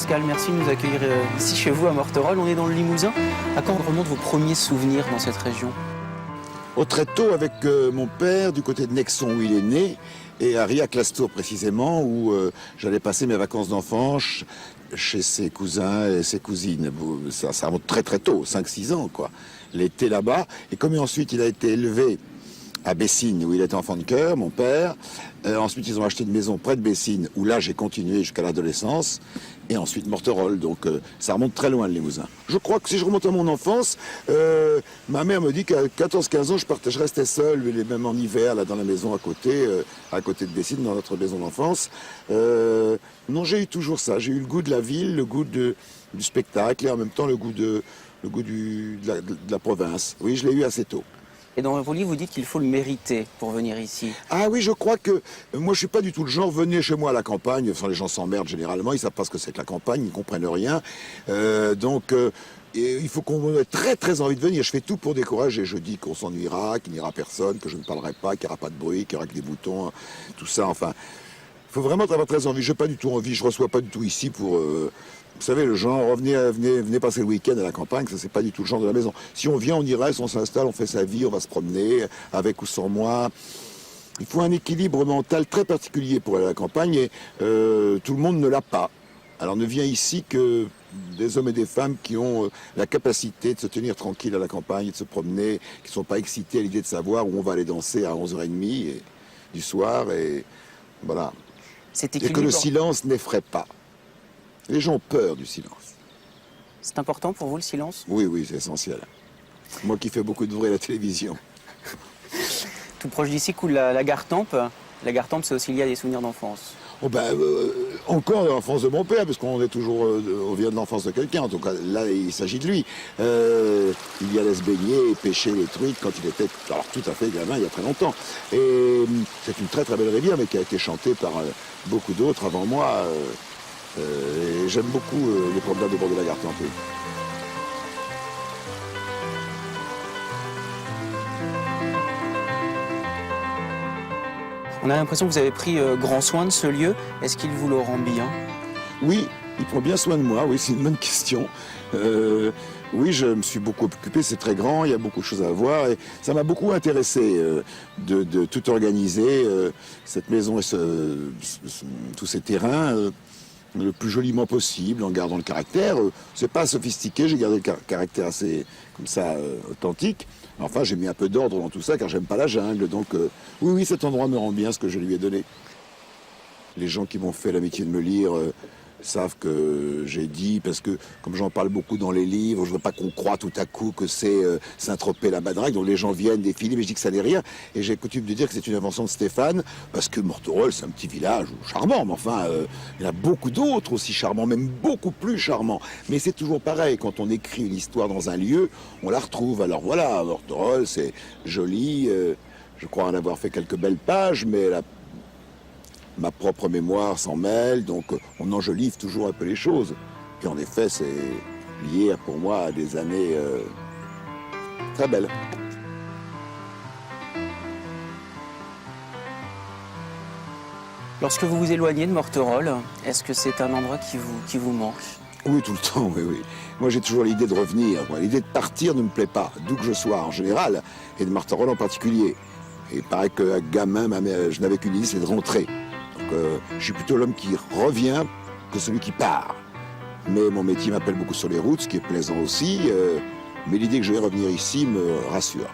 Pascal, merci de nous accueillir ici chez vous à Morterolle. On est dans le Limousin. À quand remontent vos premiers souvenirs dans cette région? Très tôt avec mon père du côté de Nexon où il est né et à Riac-Lastour précisément où j'allais passer mes vacances d'enfance chez ses cousins et ses cousines. Ça remonte très très tôt, 5-6 ans quoi. L'été là-bas et comme ensuite il a été élevé à Bessines où il était enfant de cœur, mon père. Ensuite ils ont acheté une maison près de Bessines où là j'ai continué jusqu'à l'adolescence. Et ensuite Morterolle, donc ça remonte très loin le Limousin. Je crois que si je remonte à mon enfance, ma mère me dit qu'à 14-15 ans, je restais seul, même en hiver, là dans la maison à côté de Bessines, dans notre maison d'enfance. Non, j'ai eu toujours ça, j'ai eu le goût de la ville, le goût du spectacle et en même temps le goût de la province. Oui, je l'ai eu assez tôt. Et dans vos livres, vous dites qu'il faut le mériter pour venir ici. Ah oui, je crois que moi je suis pas du tout le genre, venez chez moi à la campagne, enfin les gens s'emmerdent généralement, ils savent pas ce que c'est que la campagne, ils ne comprennent rien. Il faut qu'on ait très très envie de venir. Je fais tout pour décourager. Je dis qu'on s'ennuiera, qu'il n'y aura personne, que je ne parlerai pas, qu'il n'y aura pas de bruit, qu'il n'y aura que des boutons, tout ça, enfin. Il faut vraiment avoir très envie. Je n'ai pas du tout envie, je ne reçois pas du tout ici pour... Vous savez, le genre, venez passer le week-end à la campagne, ça c'est pas du tout le genre de la maison. Si on vient, on y reste, on s'installe, on fait sa vie, on va se promener, avec ou sans moi. Il faut un équilibre mental très particulier pour aller à la campagne et tout le monde ne l'a pas. Alors ne vient ici que des hommes et des femmes qui ont la capacité de se tenir tranquille à la campagne, de se promener, qui ne sont pas excités à l'idée de savoir où on va aller danser à 11h30 du soir et voilà. Et que le silence n'effraie pas. Les gens ont peur du silence. C'est important pour vous le silence? Oui, oui, c'est essentiel. Moi qui fais beaucoup de bruit à la télévision. Tout proche d'ici coule la Gartempe. La Gartempe, c'est aussi lié à des souvenirs d'enfance. Encore de l'enfance de mon père, parce qu'on est toujours, on vient de l'enfance de quelqu'un. En tout cas, là, il s'agit de lui. Il y allait se baigner et pêcher les truites quand il était, alors tout à fait gamin, il y a très longtemps. Et c'est une très très belle rivière, mais qui a été chantée par beaucoup d'autres avant moi. Et j'aime beaucoup les promenades au bord de la Gartempe. Oui. On a l'impression que vous avez pris grand soin de ce lieu. Est-ce qu'il vous le rend bien? Oui, il prend bien soin de moi. Oui, c'est une bonne question. Oui, je me suis beaucoup occupé. C'est très grand, il y a beaucoup de choses à voir. Et ça m'a beaucoup intéressé de tout organiser, cette maison et tous ces terrains. Le plus joliment possible, en gardant le caractère. C'est pas sophistiqué, j'ai gardé le caractère assez, comme ça, authentique. Enfin, j'ai mis un peu d'ordre dans tout ça, car j'aime pas la jungle. Donc, oui, cet endroit me rend bien ce que je lui ai donné. Les gens qui m'ont fait l'amitié de me lire savent que j'ai dit, parce que comme j'en parle beaucoup dans les livres, je veux pas qu'on croie tout à coup que c'est Saint-Tropez-la-Madrague, donc les gens viennent défiler, mais je dis que ça n'est rien. Et j'ai coutume de dire que c'est une invention de Stéphane, parce que Morterolle, c'est un petit village charmant, mais enfin, il y en a beaucoup d'autres aussi charmants, même beaucoup plus charmants. Mais c'est toujours pareil, quand on écrit une histoire dans un lieu, on la retrouve. Alors voilà, Morterolle, c'est joli, je crois en avoir fait quelques belles pages, mais ma propre mémoire s'en mêle, donc on enjolive toujours un peu les choses. Et en effet, c'est lié pour moi à des années très belles. Lorsque vous vous éloignez de Morterolle, est-ce que c'est un endroit qui vous manque? Oui, tout le temps, oui, oui. Moi, j'ai toujours l'idée de revenir. L'idée de partir ne me plaît pas, d'où que je sois en général, et de Morterolle en particulier. Et il paraît qu'à gamin, je n'avais qu'une idée, c'est de rentrer. Je suis plutôt l'homme qui revient que celui qui part. Mais mon métier m'appelle beaucoup sur les routes, ce qui est plaisant aussi. Mais l'idée que je vais revenir ici me rassure.